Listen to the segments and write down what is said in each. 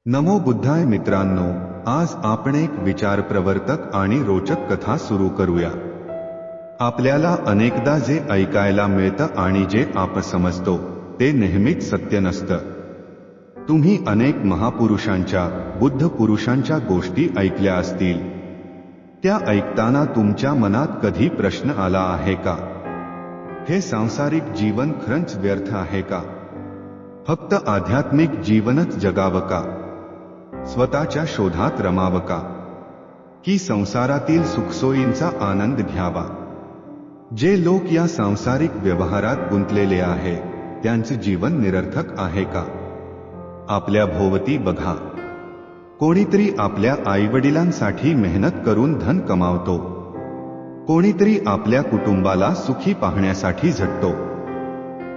नमो बुद्धाय मित्रांनो, आज आपण एक विचारप्रवर्तक आणि रोचक कथा सुरू करूया। आपल्याला अनेकदा जे ऐकायला मिळतं आणि जे आपण समजतो ते नेहमीच सत्य नसतं। तुम्ही अनेक महापुरुषांच्या, बुद्ध पुरुषांच्या गोष्टी ऐकल्या असतील। त्या ऐकताना तुमच्या मनात कधी प्रश्न आला आहे का? हे सांसारिक जीवन खरंच व्यर्थ आहे का? फक्त आध्यात्मिक जीवनच जगावं का? स्वतःच्या शोधात रमावं का? की संसारातील सुखसोयींचा आनंद घ्यावा? जे लोक या सांसारिक व्यवहारात गुंतलेले आहे त्यांचे जीवन निरर्थक आहे का? आपल्या भोवती बघा, कोणीतरी आपल्या आईवडिलांसाठी मेहनत करून धन कमावतो, कोणीतरी आपल्या कुटुंबाला सुखी पाहण्यासाठी झटतो,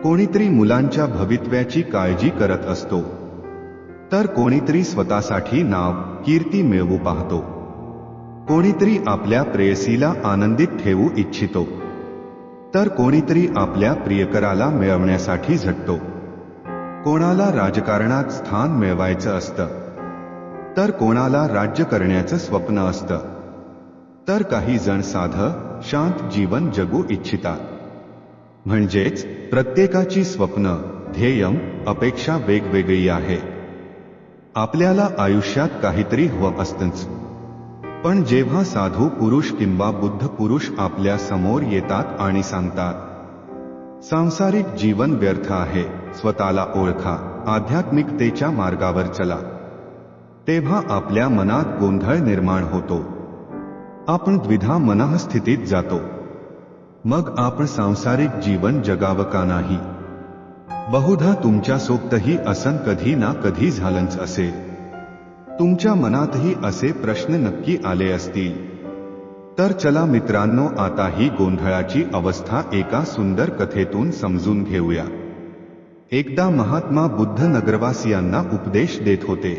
कोणीतरी मुलांच्या भवितव्याची काळजी करत असतो, तर कोणीतरी स्वतःसाठी नाव कीर्ती मिळवू पाहतो, कोणीतरी आपल्या प्रेयसीला आनंदित ठेवू इच्छितो, तर कोणीतरी आपल्या प्रियकराला मिळवण्यासाठी झटतो। कोणाला राजकारणात स्थान मिळवायचं असतं, तर कोणाला राज्य करण्याचं स्वप्न असतं, तर काही जण साधं शांत जीवन जगू इच्छितात। म्हणजेच प्रत्येकाची स्वप्न, ध्येय, अपेक्षा वेगवेगळी आहे। आपल्याला आयुष्यात काहीतरी हवं असतंच, पण जेव्हा साधू पुरुष किंवा बुद्ध पुरुष आपल्या समोर येतात आणि सांगतात सांसारिक जीवन व्यर्थ आहे, स्वतःला ओळखा, आध्यात्मिकतेच्या मार्गावर चला, तेव्हा आपल्या मनात गोंधळ निर्माण होतो। आपण द्विधा मनःस्थितीत जातो। मग आपण सांसारिक जीवन जगावं का नाही? बहुधा तुमच्या सोबतही असं कधी ना कधी झालंच असेल। तुमच्या मनातही असे प्रश्न नक्की आले असतील। तर चला मित्रांनो, आता ही गोंधळाची अवस्था एका सुंदर कथेतून समजून घेऊया। एकदा महात्मा बुद्ध नगरवासियांना उपदेश देत होते।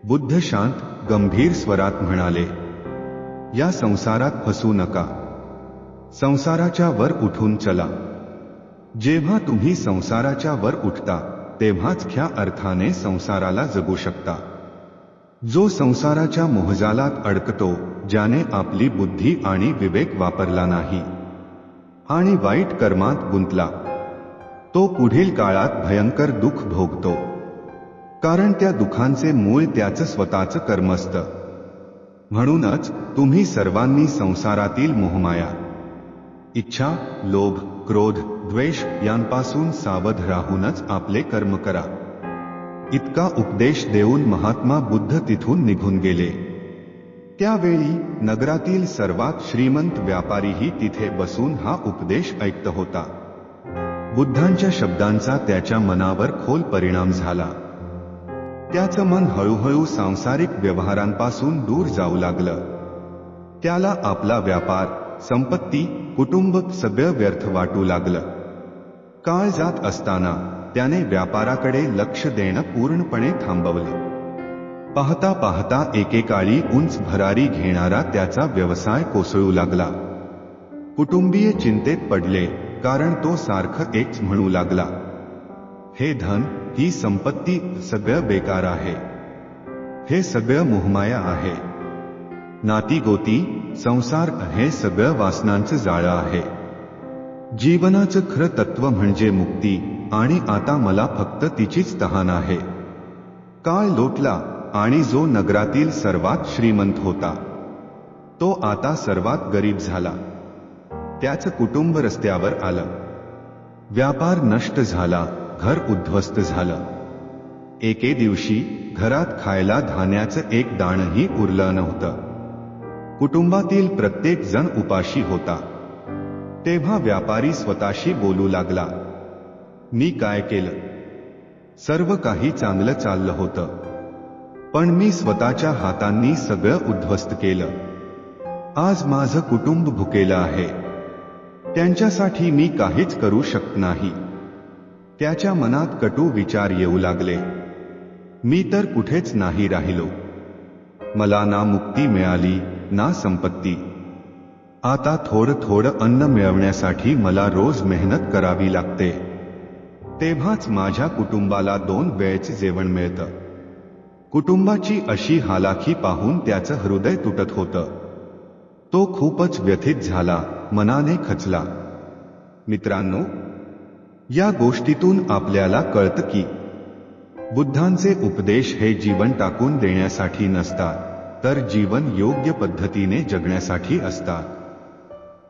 बुद्ध शांत, गंभीर स्वरात म्हणाले, या संसारात फसू नका, संसाराच्या वर उठून चला। जेव्हा तुम्ही संसाराच्या वर उठता तेव्हाच खऱ्या अर्थाने संसाराला जगू शकता। जो संसाराच्या मोहजालात अडकतो, ज्याने आपली बुद्धी आणि विवेक वापरला नाही आणि वाईट कर्मात गुंतला, तो पुढील काळात भयंकर दुःख भोगतो, कारण त्या दुःखांचे मूळ त्याचं स्वतःचं कर्म असतं। म्हणूनच तुम्ही सर्वांनी संसारातील मोहमाया, इच्छा, लोभ, क्रोध, द्वेष यांपासून सावध राहूनच आपले कर्म करा। इतका उपदेश देऊन महात्मा बुद्ध तिथून निघून गेले। त्यावेळी नगरातील सर्वात श्रीमंत व्यापारीही तिथे बसून हा उपदेश ऐकत होता। बुद्धांच्या शब्दांचा त्याच्या मनावर खोल परिणाम झाला। त्याचं मन हळूहळू सांसारिक व्यवहारांपासून दूर जाऊ लागलं। त्याला आपला व्यापार, संपत्ती, कुटुंब सगळं व्यर्थ वाटू लागलं। काळ जात असताना त्याने व्यापाराकडे लक्ष देणं पूर्णपणे थांबवलं। पाहता पाहता एकेकाळी उंच भरारी घेणारा त्याचा व्यवसाय कोसळू लागला। कुटुंबीय चिंतेत पडले, कारण तो सारखं एकच म्हणू लागला, हे धन, ही संपत्ती सगळं बेकार आहे, हे सगळं मोहमाया आहे। नाती-गोती, संसार हे सगळं वासनांचं जाळं आहे। जीवनाचं खरं तत्व म्हणजे मुक्ती, आणि आता मला फक्त तिचीच तहान आहे। काळ लोटला आणि जो नगरातील सर्वात श्रीमंत होता, तो आता सर्वात गरीब झाला। त्याचं कुटुंब रस्त्यावर आलं, व्यापार नष्ट झाला, घर उद्ध्वस्त झालं। एके दिवशी घरात खायला धान्याचं एक दाणंही उरलं नव्हतं। कुटुंबातील प्रत्येक जण उपाशी होता। तेव्हा व्यापारी स्वतःशी बोलू लागला, मी काय केलं? सर्व काही चांगलं चाललं होतं, पण मी स्वतःच्या हातांनी सगळं उद्ध्वस्त केलं। आज माझं कुटुंब भुकेलं आहे, त्यांच्यासाठी मी काहीच करू शकत नाही। त्याच्या मनात कटू विचार येऊ लागले, मी तर कुठेच नाही राहिलो, मला ना मुक्ती मिळाली ना संपत्ती। आता थोडं थोडं अन्न मिळवण्यासाठी मला रोज मेहनत करावी लागते, तेव्हाच माझ्या कुटुंबाला 2 वेळचे जेवण मिळतं। कुटुंबाची अशी हालाखी पाहून त्याचं हृदय तुटत होतं. तो खूपच व्यथित झाला, मनाने खचला. मित्रांनो, या गोष्टीतून आपल्याला कळतं की बुद्धांचे उपदेश हे जीवन टाकून देण्यासाठी नसतात, तर जीवन योग्य पद्धतीने जगण्यासाठी असतात.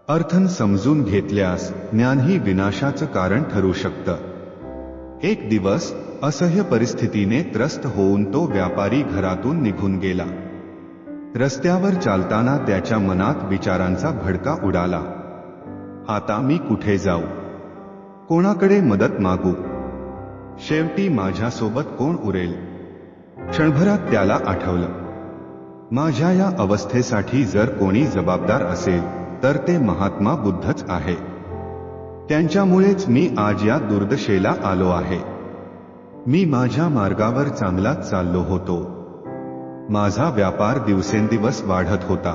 अर्थन समजून घेतल्यास ज्ञानही विनाशाचं कारण ठरू शकतं. एक दिवस असह्य परिस्थितीने त्रस्त होऊन तो व्यापारी घरातून निघून गेला. रस्त्यावर चालताना त्याच्या मनात विचारांचा भडका उडाला. आता मी कुठे जाऊ? कोणाकडे मदत मागू? शेवटी माझ्यासोबत कोण उरेल? क्षणभरात त्याला आठवलं, माझ्या या अवस्थेसाठी जर कोणी जबाबदार असेल तर ते महात्मा बुद्धच आहे. त्यांच्यामुळेच मी आज या दुर्दशेला आलो आहे. मी माझ्या मार्गावर चांगलाच चाललो होतो. माझा व्यापार दिवसेंदिवस वाढत होता.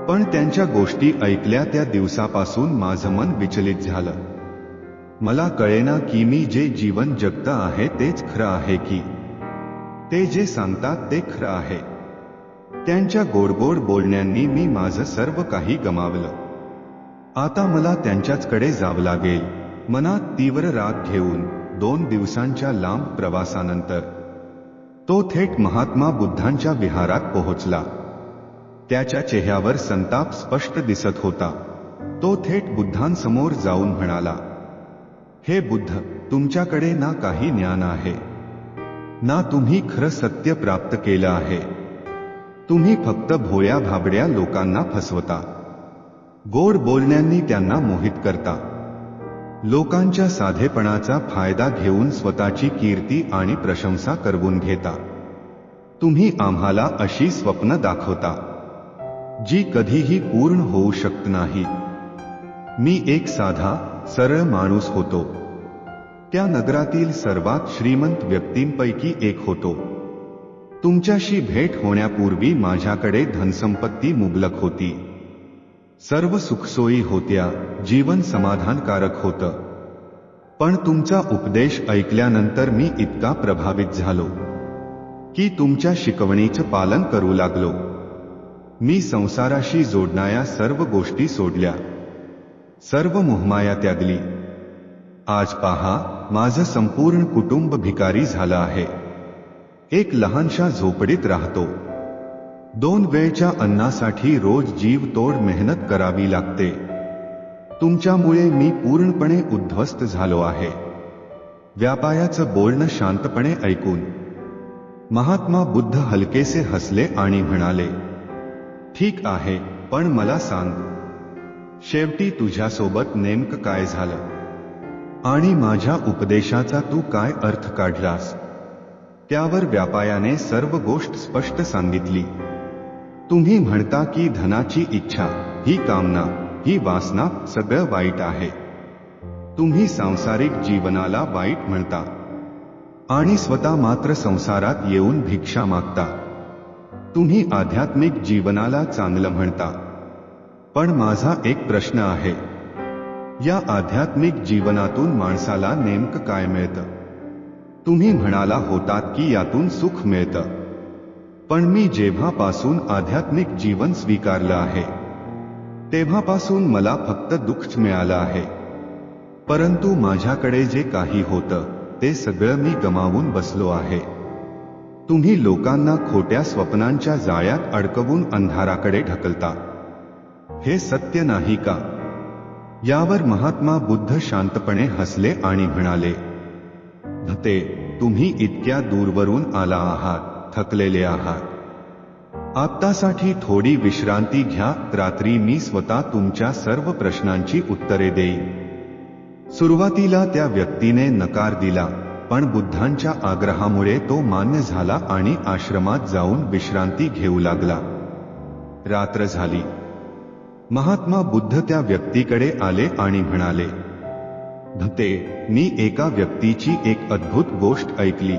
पण त्यांच्या गोष्टी ऐकल्या त्या दिवसापासून माझं मन विचलित झालं. मला कळेना की मी जे जीवन जगत आहे तेच खरं आहे की ते जे सांगतात ते खरं आहे. त्यांच्या गोडगोड बोलण्यांनी मी माझं सर्व काही गमावलं. आता मला त्यांच्याचकडे जावं लागेल. मनात तीव्र राग घेऊन 2 दिवसांच्या लांब प्रवासानंतर तो थेट महात्मा बुद्धांच्या विहारात पोहोचला. त्याच्या चेहऱ्यावर संताप स्पष्ट दिसत होता. तो थेट बुद्धांसमोर जाऊन म्हणाला, हे बुद्ध, तुमच्याकडे ना काही ज्ञान आहे, ना तुम्ही खरं सत्य प्राप्त केलं आहे. तुम्ही फक्त भोळ्या भाबड्या लोकांना फसवता. गोड बोलण्यांनी त्यांना मोहित करता. लोकांच्या साधेपणाचा फायदा घेऊन स्वतःची कीर्ती आणि प्रशंसा करवून घेता. तुम्ही आम्हाला अशी स्वप्न दाखवता जी कधीही पूर्ण होऊ शकत नाही. मी एक साधा सरळ माणूस होतो. त्या नगरातील सर्वात श्रीमंत व्यक्तींपैकी एक होतो. तुमच्याशी भेट होण्यापूर्वी माझ्याकडे धनसंपत्ती मुबलक होती. सर्व सुखसोयी होत्या. जीवन समाधानकारक होतं. पण तुमचा उपदेश ऐकल्यानंतर मी इतका प्रभावित झालो की तुमच्या शिकवणीचं पालन करू लागलो. मी संसाराशी जोडणाऱ्या सर्व गोष्टी सोडल्या. सर्व मोहमाया त्यागली. आज पहा, माझं संपूर्ण कुटुंब भिकारी झालं आहे. एक लहानशा झोपडीत राहतो. 2 वेळच्या अन्नासाठी रोज जीव तोड मेहनत करावी लागते. तुमच्यामुळे मी पूर्णपणे उद्ध्वस्त झालो आहे. व्यापाऱ्याचं बोलणं शांतपणे ऐकून महात्मा बुद्ध हलकेसे हसले आणि म्हणाले, ठीक आहे, पण मला सांग, शेवटी तुझ्यासोबत नेमकं काय झालं आणि माझ्या उपदेशाचा तू काय अर्थ काढलास? त्यावर व्यापाऱ्याने सर्व गोष्ट स्पष्ट सांगितली. तुम्ही म्हणता की धनाची इच्छा, ही कामना, ही वासना सगळं वाईट आहे. तुम्ही सांसारिक जीवनाला वाईट म्हणता आणि स्वतः मात्र संसारात येऊन भिक्षा मागता. तुम्ही आध्यात्मिक जीवनाला चांगलं म्हणता. पण माझा एक प्रश्न आहे, या आध्यात्मिक जीवनातून माणसाला नेमकं काय मिळतं? तुम्ही म्हणाला होतात की यातून सुख मिळतं. पण मी जेव्हापासून आध्यात्मिक जीवन स्वीकारलं आहे तेव्हापासून मला फक्त दुःख मिळालं आहे. परंतु माझ्याकडे जे काही होतं ते सगळं मी गमावून बसलो आहे. तुम्ही लोकांना खोट्या स्वप्नांच्या जाळ्यात अडकवून अंधाराकडे ढकलता. हे सत्य नाही का? यावर महात्मा बुद्ध शांतपणे हसले आणि म्हणाले, भते, तुम्ही इतक्या दूरवरून आला आहात, थकलेले आहात. आत्तासाठी थोडी विश्रांती घ्या. रात्री मी स्वतः तुमच्या सर्व प्रश्नांची उत्तरे देईन. सुरुवातीला त्या व्यक्तीने नकार दिला, पण बुद्धांच्या आग्रहामुळे तो मान्य झाला आणि आश्रमात जाऊन विश्रांती घेऊ लागला. रात्र झाली. महात्मा बुद्ध त्या व्यक्तीकडे आले आणि म्हणाले, भते, मी एका व्यक्तीची एक अद्भुत गोष्ट ऐकली.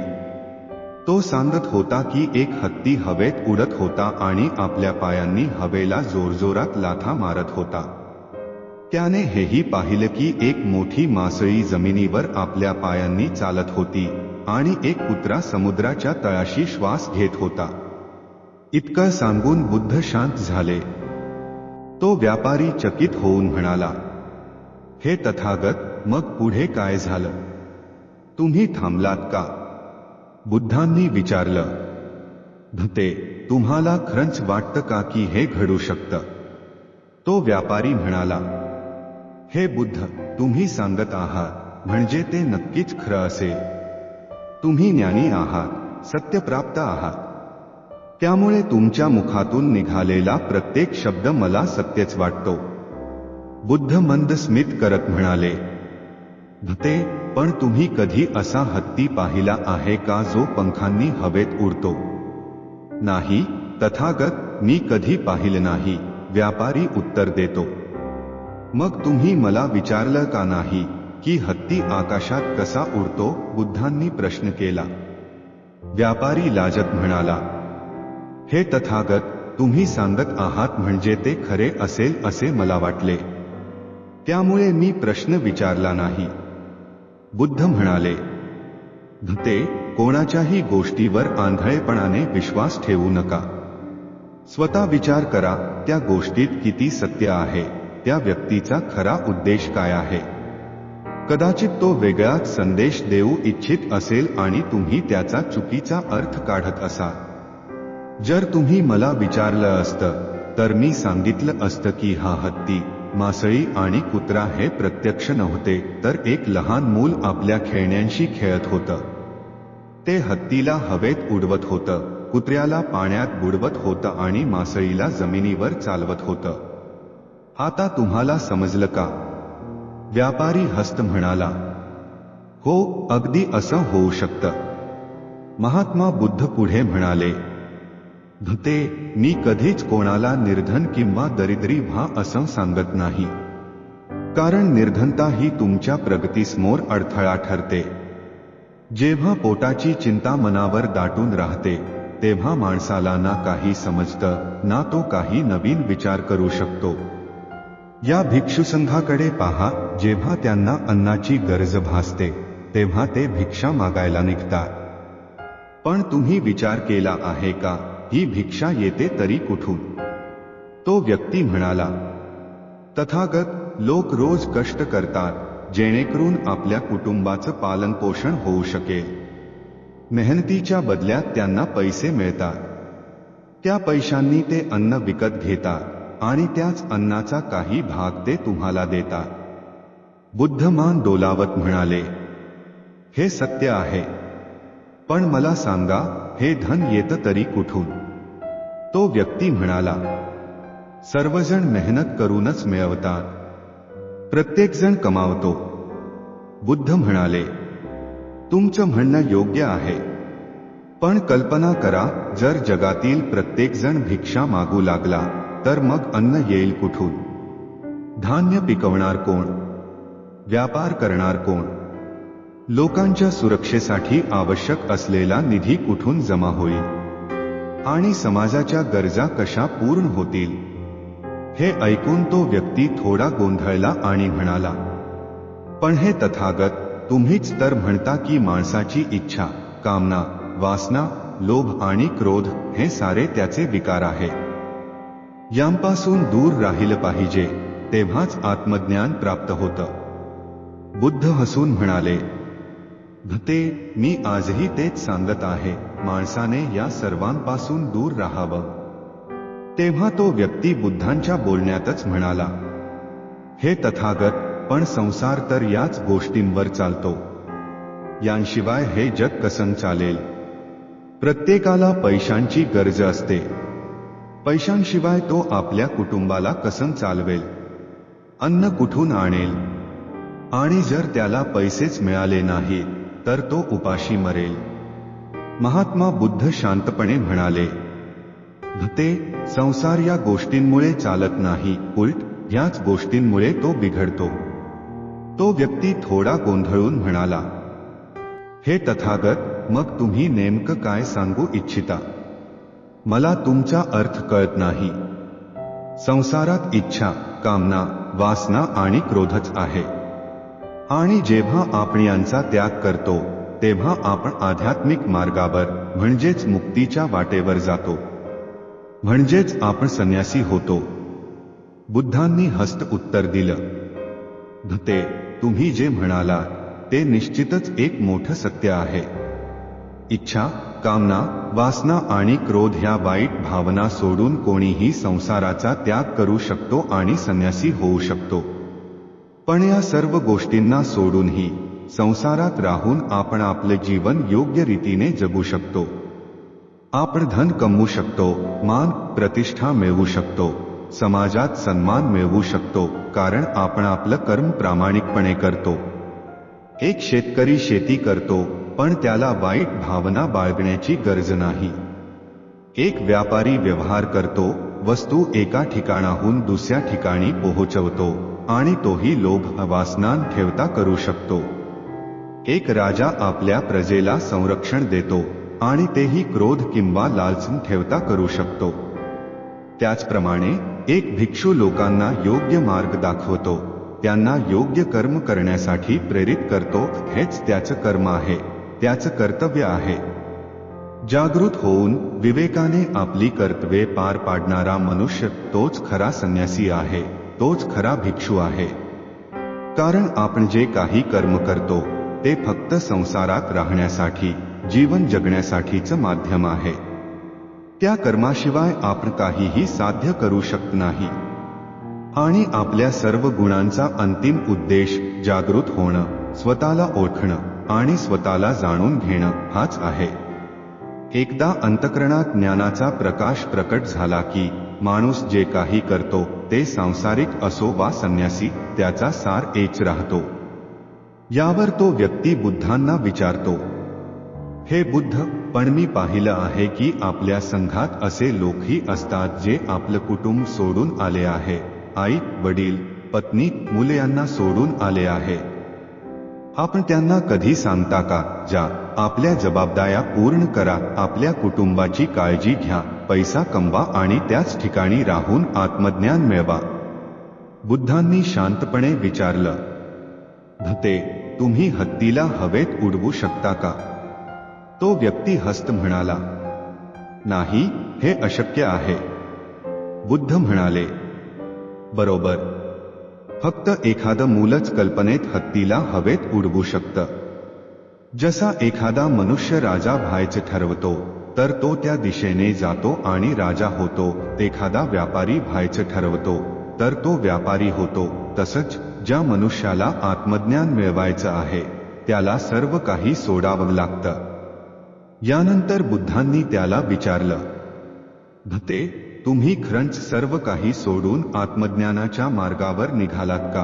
तो सांगत होता की एक हत्ती हवेत उडत होता आणि आपल्या पायांनी हवेला जोरजोरात लाथा मारत होता. त्याने हेही पाहिलं की एक मोठी मासळी जमिनीवर आपल्या पायांनी चालत होती आणि एक कुत्रा समुद्राच्या तळाशी श्वास घेत होता. इतकं सांगून बुद्ध शांत झाले. तो व्यापारी चकित होऊन म्हणाला, हे तथागत, मग पुढे काय झालं? तुम्ही थांबलात का? बुद्धांनी विचारलं. भते, तुम्हाला खरंच वाटतं का की हे घडू शकतं? तो व्यापारी म्हणाला, हे बुद्ध, तुम्ही सांगत आहात म्हणजे ते नक्कीच खरं असेल. तुम्ही ज्ञानी आहात, सत्यप्राप्त आहात. त्यामुळे तुमच्या मुखातून निघालेला प्रत्येक शब्द मला सत्यच वाटतो. बुद्ध मंद स्मित करत म्हणाले, भते, पण तुम्ही कधी असा हत्ती पाहिला आहे का जो पंखांनी हवेत उडतो? नाही तथागत, मी कधी पाहिलं नाही, व्यापारी उत्तर देतो. मग तुम्ही मला विचारलं का नाही की हत्ती आकाशात कसा उडतो? बुद्धांनी प्रश्न केला. व्यापारी लाजत म्हणाला, हे तथागत, तुम्ही सांगत आहात म्हणजे ते खरे असेल असे मला वाटले. त्यामुळे मी प्रश्न विचारला नाही. बुद्ध म्हणाले, भते, कोणाच्याही गोष्टीवर आंधळेपणाने विश्वास ठेवू नका. स्वतः विचार करा, त्या गोष्टीत किती सत्य आहे, त्या व्यक्तीचा खरा उद्देश काय आहे. कदाचित तो वेगळाच संदेश देऊ इच्छित असेल आणि तुम्ही त्याचा चुकीचा अर्थ काढत असाल. जर तुम्ही मला विचारलं असतं तर मी सांगितलं असतं की हा हत्ती, मासळी आणि कुत्रा हे प्रत्यक्ष नव्हते, तर एक लहान मूल आपल्या खेळण्यांशी खेळत होतं. ते हत्तीला हवेत उडवत होतं, कुत्र्याला पाण्यात बुडवत होतं आणि मासळीला जमिनीवर चालवत होतं. आता तुम्हाला समजलं का? व्यापारी हस्त म्हणाला, हो, अगदी असं होऊ शकतं. महात्मा बुद्ध पुढे म्हणाले, भते, मी कधीच कोणाला निर्धन किंवा दरिद्री व्हा असं सांगत नाही. कारण निर्धनता ही तुमच्या प्रगतीसमोर अडथळा ठरते. जेव्हा पोटाची चिंता मनावर दाटून राहते तेव्हा माणसाला ना काही समजतं, ना तो काही नवीन विचार करू शकतो. या भिक्षुसंघाकडे पहा, जेव्हा त्यांना अन्नाची गरज भासते तेव्हा ते भिक्षा मागायला निघतात. पण तुम्ही विचार केला आहे का, ही भिक्षा येते तरी कुठून? तो व्यक्ती म्हणाला, तथागत, लोक रोज कष्ट करतात जेणेकरून आपल्या कुटुंबाचं पालनपोषण होऊ शकेल. मेहनतीच्या बदल्यात त्यांना पैसे मिळतात. त्या पैशांनी ते अन्न विकत घेतात आणि त्याच अन्नाचा काही भाग ते तुम्हाला देतात. बुद्ध मान डोलावत म्हणाले, हे सत्य आहे. पण मला सांगा, हे धन येतं तरी कुठून? तो व्यक्ती म्हणाला, सर्वजण मेहनत करूनच मिळवतात. प्रत्येकजण कमावतो. बुद्ध म्हणाले, तुमचं म्हणणं योग्य आहे. पण कल्पना करा, जर जगातील प्रत्येकजण भिक्षा मागू लागला तर मग अन्न येईल कुठून? धान्य पिकवणार कोण? व्यापार करणार कोण? लोकांच्या सुरक्षेसाठी आवश्यक असलेला निधी कुठून जमा होईल? आणि समाजाच्या गरजा कशा पूर्ण होतील? हे ऐकून तो व्यक्ती थोडा गोंधळला आणि म्हणाला, पण हे तथागत, तुम्हीच तर म्हणता की माणसाची इच्छा, कामना, वासना, लोभ आणि क्रोध हे सारे त्याचे विकार आहे. यांपासून दूर राहिलं पाहिजे, तेव्हाच आत्मज्ञान प्राप्त होतं. बुद्ध हसून म्हणाले, भते, मी आजही तेच सांगत आहे, माणसाने या सर्वांपासून दूर राहावं. तेव्हा तो व्यक्ती बुद्धांच्या बोलण्यातच म्हणाला, हे तथागत, पण संसार तर याच गोष्टींवर चालतो. यांशिवाय हे जग कसं चालेल? प्रत्येकाला पैशांची गरज असते. पैशांशिवाय तो आपल्या कुटुंबाला कसं चालवेल? अन्न कुठून आणेल? आणि जर त्याला पैसेच मिळाले नाहीत तर तो उपाशी मरेल. महात्मा बुद्ध शांतपणे म्हणाले, भते, संसार या गोष्टींमुळे चालत नाही, उलट ह्याच गोष्टींमुळे तो बिघडतो. तो व्यक्ती थोडा गोंधळून म्हणाला, हे तथागत, मग तुम्ही नेमकं काय सांगू इच्छिता? मला तुमचा अर्थ कळत नाही. संसारात इच्छा, कामना, वासना आणि क्रोधच आहे. आणि जेव्हा आपण यांचा त्याग करतो तेव्हा आपण आध्यात्मिक मार्गावर म्हणजेच मुक्तीच्या वाटेवर जातो, म्हणजेच आपण संन्यासी होतो. बुद्धांनी हस्त उत्तर दिलं, भते, तुम्ही जे म्हणालात ते निश्चितच एक मोठं सत्य आहे. इच्छा, कामना, वासना आणि क्रोध ह्या वाईट भावना सोडून कोणीही संसाराचा त्याग करू शकतो आणि संन्यासी होऊ शकतो. पण या सर्व गोष्टींना सोडूनही संसारात राहून आपण आपले जीवन योग्य रीतीने जगू शकतो. आपण धन कमवू शकतो, मान प्रतिष्ठा मिळवू शकतो, समाजात सन्मान मिळवू शकतो, कारण आपण आपलं कर्म प्रामाणिकपणे करतो. एक शेतकरी शेती करतो, पण त्याला वाईट भावना बाळगण्याची गरज नाही. एक व्यापारी व्यवहार करतो, वस्तू एका ठिकाणाहून दुसऱ्या ठिकाणी पोहोचवतो आणि तोही लोभ वासना ठेवता करू शकतो. एक राजा आपल्या प्रजेला संरक्षण देतो आणि तेही क्रोध किंवा लालच ठेवता करू शकतो. त्याचप्रमाणे एक भिक्षू लोकांना योग्य मार्ग दाखवतो, त्यांना योग्य कर्म करण्यासाठी प्रेरित करतो. हेच त्याचं कर्म आहे, त्याचं कर्तव्य आहे. जागृत होऊन विवेकाने आपली कर्तव्ये पार पाडणारा मनुष्य तोच खरा संन्यासी आहे, तोच खरा भिक्षू आहे. कारण आपण जे काही कर्म करतो ते फक्त संसारात राहण्यासाठी, जीवन जगण्यासाठीचं माध्यम आहे. त्या कर्माशिवाय आपण काहीही साध्य करू शकत नाही. आणि आपल्या सर्व गुणांचा अंतिम उद्देश जागृत होणं, स्वतःला ओळखणं आणि स्वतःला जाणून घेणं हाच आहे. एकदा अंतःकरणात ज्ञानाचा प्रकाश प्रकट झाला की माणूस जे काही करतो ते सांसारिक असो वा संन्यासी, त्याचा सार एक राहतो. यावर तो व्यक्ती बुद्धांना विचारतो, हे बुद्ध, पण मी पाहिलं आहे की आपल्या संघात असे लोकही असतात जे आपलं कुटुंब सोडून आले आहे, आई वडील पत्नी मुले यांना सोडून आले आहे. आपण त्यांना कधी सांगता का, जा आपल्या जबाबदाऱ्या पूर्ण करा, आपल्या कुटुंबाची काळजी घ्या, पैसा कमवा आणि त्याच ठिकाणी राहून आत्मज्ञान मिळवा. बुद्धांनी शांतपणे विचारलं, भते, तुम्ही हत्तीला हवेत उडवू शकता का? तो व्यक्ती हस्त म्हणाला, नाही, हे अशक्य आहे. बुद्ध म्हणाले, बरोबर, फक्त एखादं मूलच कल्पनेत हत्तीला हवेत उडवू शकतं. जसा एखादा मनुष्य राजा व्हायचं ठरवतो तर तो त्या दिशेने जातो आणि राजा होतो. एखादा व्यापारी व्हायचं ठरवतो तर तो व्यापारी होतो. तसंच ज्या मनुष्याला आत्मज्ञान मिळवायचं आहे त्याला सर्व काही सोडावं लागतं. यानंतर बुद्धांनी त्याला विचारलं, भते, तुम्ही खरंच सर्व काही सोडून आत्मज्ञानाच्या मार्गावर निघालात का?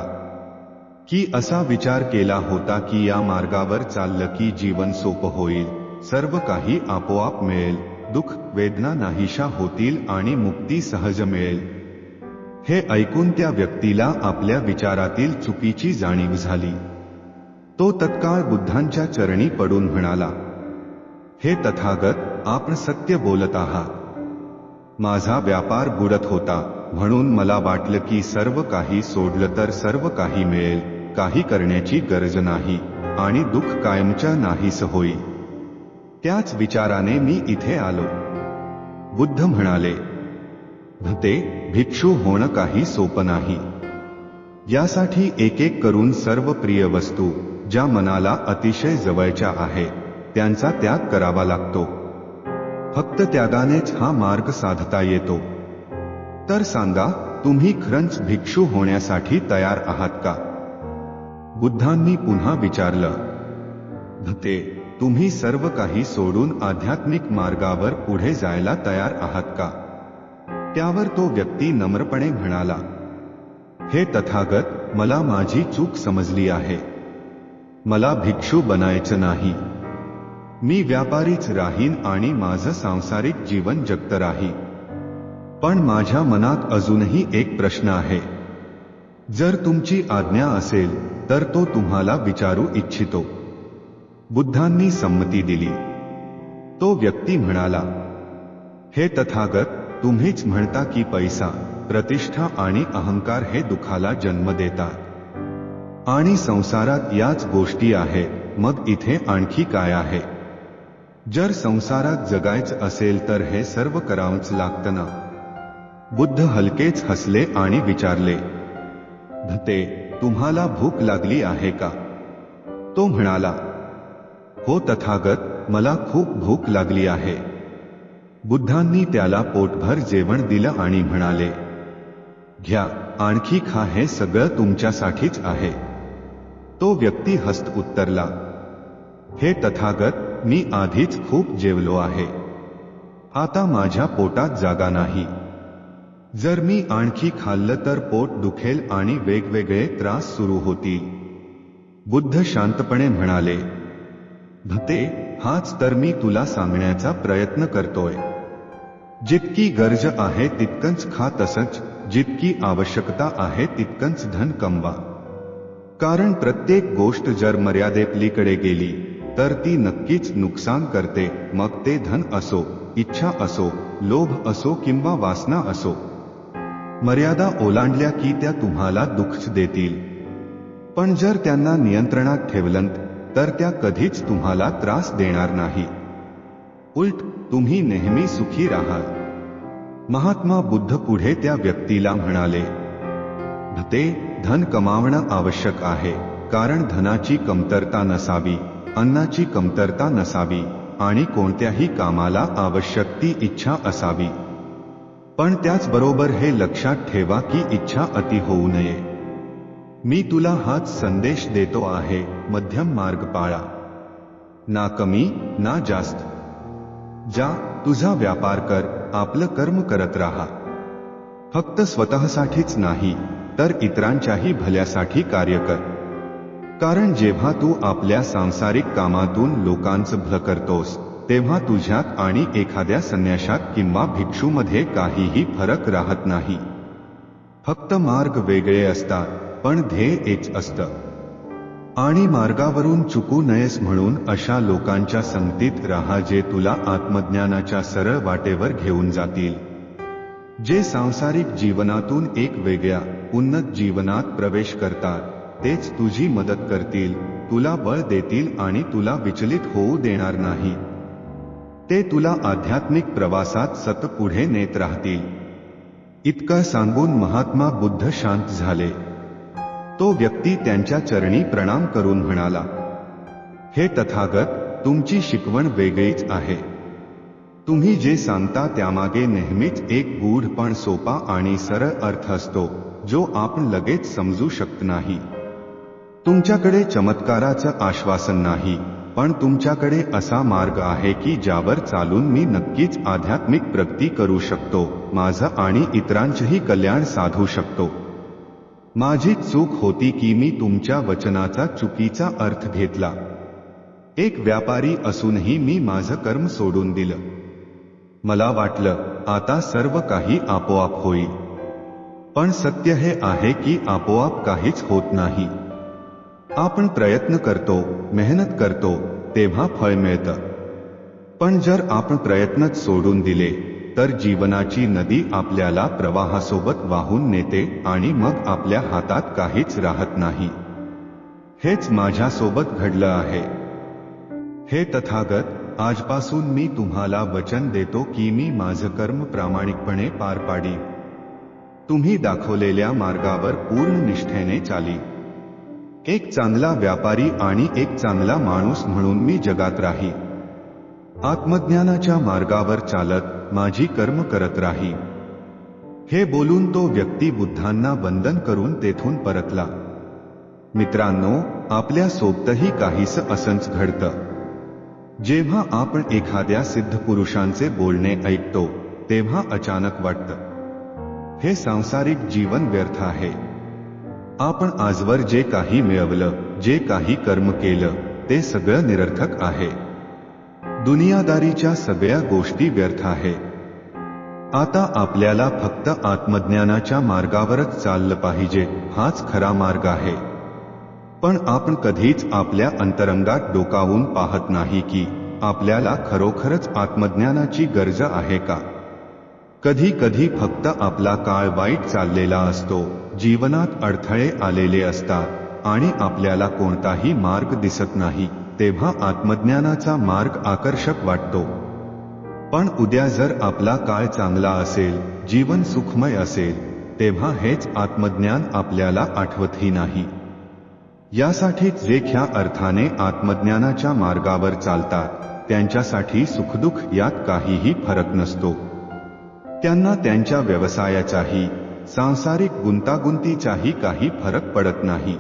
की असा विचार केला होता की या मार्गावर चाललं की जीवन सोपं होईल, सर्व काही आपोआप मिळेल, दुःख वेदना नाहीशा होतील आणि मुक्ती सहज मिळेल? हे ऐकून त्या व्यक्तीला आपल्या विचारातील चुकीची जाणीव झाली. तो तत्काळ बुद्धांच्या चरणी पडून म्हणाला, हे तथागत, आपण सत्य बोलत आहात. माझा व्यापार बुडत होता म्हणून मला वाटलं की सर्व काही सोडलं तर सर्व काही मिळेल, काही करण्याची गरज नाही आणि दुःख कायमच्या नाहीसं होईल. त्याच विचाराने मी इथे आलो. बुद्ध म्हणाले, भते, भिक्षू होणं काही सोपं नाही. यासाठी एक एक करून सर्व प्रिय वस्तू ज्या मनाला अतिशय जवळच्या आहे त्यांचा त्याग करावा लागतो. फक्त त्यागानेच हा मार्ग साधता येतो. तर सांगा, तुम्ही खरंच भिक्षू होण्यासाठी तयार आहात का? बुद्धांनी पुन्हा विचारलं, भते, तुम्ही सर्व काही सोडून आध्यात्मिक मार्गावर पुढे जायला तयार आहात का? त्यावर तो व्यक्ती नम्रपणे म्हणाला, हे तथागत, मला माझी चूक समजली आहे. मला भिक्षू बनायचं नाही. मी व्यापारीच राहीन आणि माझं सांसारिक जीवन जगत राही. पण माझ्या मनात अजूनही एक प्रश्न आहे. जर तुमची आज्ञा असेल तर तो तुम्हाला विचारू इच्छितो. बुद्धांनी संमती दिली. तो व्यक्ती म्हणाला, हे तथागत, तुम्हीच म्हणता की पैसा, प्रतिष्ठा आणि अहंकार हे दुःखाला जन्म देतात आणि संसारात याच गोष्टी आहेत मग इथे आणखी काय आहे? जर संसारात जगायचं असेल तर हे सर्व करावंच लागतं ना? बुद्ध हलकेच हसले आणि विचारले, भते, तुम्हाला भूक लागली आहे का? तो म्हणाला, हो तथागत, मला खूप भूक लागली आहे. बुद्धांनी त्याला पोटभर जेवण दिलं आणि म्हणाले, घ्या, आणखी खा, हे सगळं तुमच्यासाठीच आहे. तो व्यक्ती हसत उत्तरला, हे तथागत, मी आधीच खूप जेवलो आहे. आता माझ्या पोटात जागा नाही. जर मी आणखी खाल्लं तर पोट दुखेल आणि वेगवेगळे त्रास सुरू होतील. बुद्ध शांतपणे म्हणाले, भते, हाच तर मी तुला सांगण्याचा प्रयत्न करतोय. जितकी गरज आहे तितकंच खा, तसंच जितकी आवश्यकता आहे तितकंच धन कमवा. कारण प्रत्येक गोष्ट जर मर्यादेपलीकडे गेली तर ती नक्कीच नुकसान करते, मग ते धन असो, इच्छा असो, लोभ असो किंवा वासना असो. मर्यादा ओलांडल्या की त्या तुम्हाला दुःख देतील, पण जर त्यांना नियंत्रणात ठेवलं तर त्या कधीच तुम्हाला त्रास देणार नाही. उलट तुम्ही नेहमी सुखी राहाल. महात्मा बुद्ध पुढे त्या व्यक्तीला म्हणाले, भते, धन कमावणं आवश्यक आहे, कारण धनाची कमतरता नसावी, अन्नाची कमतरता नसावी आणि कोणत्याही कामाला आवश्यक ती इच्छा असावी. पण त्याचबरोबर हे लक्षात ठेवा की इच्छा अति होऊ नये. मी तुला हाच संदेश देतो आहे, मध्यम मार्ग पाळा. ना कमी ना जास्त. जा, तुझा व्यापार कर, आपलं कर्म करत राहा. फक्त स्वतःसाठीच नाही तर इतरांच्याही भल्यासाठी कार्य कर. कारण जेव्हा तू आपल्या सांसारिक कामातून लोकांचं भलं करतोस तेव्हा तुझ्यात आणि एखाद्या संन्याशात किंवा भिक्षूमध्ये काहीही फरक राहत नाही. फक्त मार्ग वेगळे असतात, पण ध्येय एकच असतं. आणि मार्गावरून चुकू नयेस म्हणून अशा लोकांच्या संगतीत राहा जे तुला आत्मज्ञानाच्या सरळ वाटेवर घेऊन जातील, जे सांसारिक जीवनातून एक वेगळ्या उन्नत जीवनात प्रवेश करतात. तेच तुझी मदत करतील, तुला बळ देतील आणि तुला विचलित होऊ देणार नाही. ते तुला आध्यात्मिक प्रवासात सतत पुढे नेत राहतील. इतकं सांगून महात्मा बुद्ध शांत झाले. तो व्यक्ती त्यांच्या चरणी प्रणाम करून म्हणाला, हे तथागत, तुमची शिकवण वेगळीच आहे. तुम्ही जे सांगता त्यामागे नेहमीच एक गूढ पण सोपा आणि सरळ अर्थ असतो, जो आपण लगेच समजू शकत नाही. तुमच्याकडे चमत्काराचं आश्वासन नाही, पण तुमच्याकडे असा मार्ग आहे की ज्यावर चालून मी नक्कीच आध्यात्मिक प्रगती करू शकतो, माझं आणि इतरांचेही कल्याण साधू शकतो. माझी चूक होती की मी तुमच्या वचनाचा चुकीचा अर्थ घेतला. एक व्यापारी असूनही मी माझं कर्म सोडून दिलं. मला वाटलं आता सर्व काही आपोआप होईल, पण सत्य हे आहे की आपोआप काहीच होत नाही. आपण प्रयत्न करतो, मेहनत करतो, तेव्हा फळ मिळतं. पण जर आपण प्रयत्नच सोडून दिले तर जीवनाची नदी आपल्याला प्रवाहासोबत वाहून नेते आणि मग आपल्या हातात काहीच राहत नाही. हेच माझ्यासोबत घडलं आहे. हे तथागत, आजपासून मी तुम्हाला वचन देतो की मी माझं कर्म प्रामाणिकपणे पार पाडी. तुम्ही दाखवलेल्या मार्गावर पूर्ण निष्ठेने चाली. एक चांगला व्यापारी आणि एक चांगला माणूस म्हणून मी जगात राही. आत्मज्ञानाच्या मार्गावर चालत माझी कर्म करत राही. हे बोलून तो व्यक्ती बुद्धांना वंदन करून तेथून परतला. मित्रांनो, आपल्या सोबतही काहीसं असंच घडतं. जेव्हा आपण एखाद्या सिद्ध पुरुषांचे बोलणे ऐकतो तेव्हा अचानक वाटतं, हे सांसारिक जीवन व्यर्थ आहे. आपण आजवर जे काही मिळवलं, जे काही कर्म केलं, ते सगळं निरर्थक आहे. दुनियादारीच्या सगळ्या गोष्टी व्यर्थ आहे. आता आपल्याला फक्त आत्मज्ञानाच्या मार्गावरच चाललं पाहिजे, हाच खरा मार्ग आहे. पण आपण कधीच आपल्या अंतरंगात डोकावून पाहत नाही की आपल्याला खरोखरच आत्मज्ञानाची गरज आहे का? कधी कधी फक्त आपला काळ वाईट चाललेला असतो, जीवनात अडथळे आलेले असतात आणि आपल्याला कोणताही मार्ग दिसत नाही. तेव्हा आत्मज्ञानाचा मार्ग आकर्षक वाटतो. पण उद्या जर आपला काळ चांगला असेल, जीवन सुखमय असेल, तेव्हा हेच आत्मज्ञान आपल्याला आठवतही नाही. यासाठीच जे ख्या अर्थाने आत्मज्ञानाच्या मार्गावर चालतात, त्यांच्यासाठी सुखदुःख यात काहीही फरक नसतो. त्यांना त्यांच्या व्यवसायाचाही, सांसारिक गुंतागुंतीचाही काही फरक पडत नाही.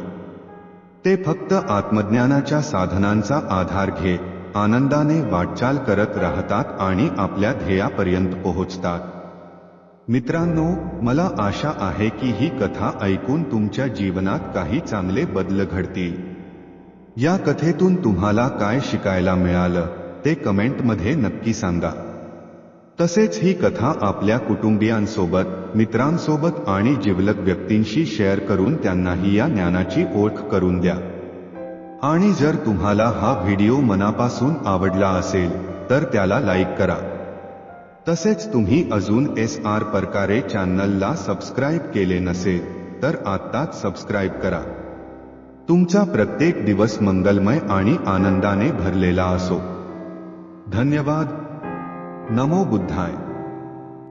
ते फक्त आत्मज्ञानाच्या साधनांचा आधार घेत आनंदाने वाटचाल करत राहतात आणि आपल्या ध्येयापर्यंत पोहोचतात. मित्रांनो, मला आशा आहे की ही कथा ऐकून तुमच्या जीवनात काही चांगले बदल घडतील. या कथेतून तुम्हाला काय शिकायला मिळालं ते कमेंटमध्ये नक्की सांगा. तसेच ही कथा आपल्या कुटुंबियांसोबत, मित्रांसोबत आणि जिवलग व्यक्तींशी शेअर करून त्यांनाही या ज्ञानाची ओळख करून द्या. आणि जर तुम्हाला हा व्हिडिओ मनापासून आवडला असेल तर त्याला लाईक करा. तसेच तुम्ही अजून SR प्रकारे चॅनलला सबस्क्राईब केले नसेल तर आत्ताच सबस्क्राईब करा. तुमचा प्रत्येक दिवस मंगलमय आणि आनंदाने भरलेला असो. धन्यवाद. नमो बुद्धाय.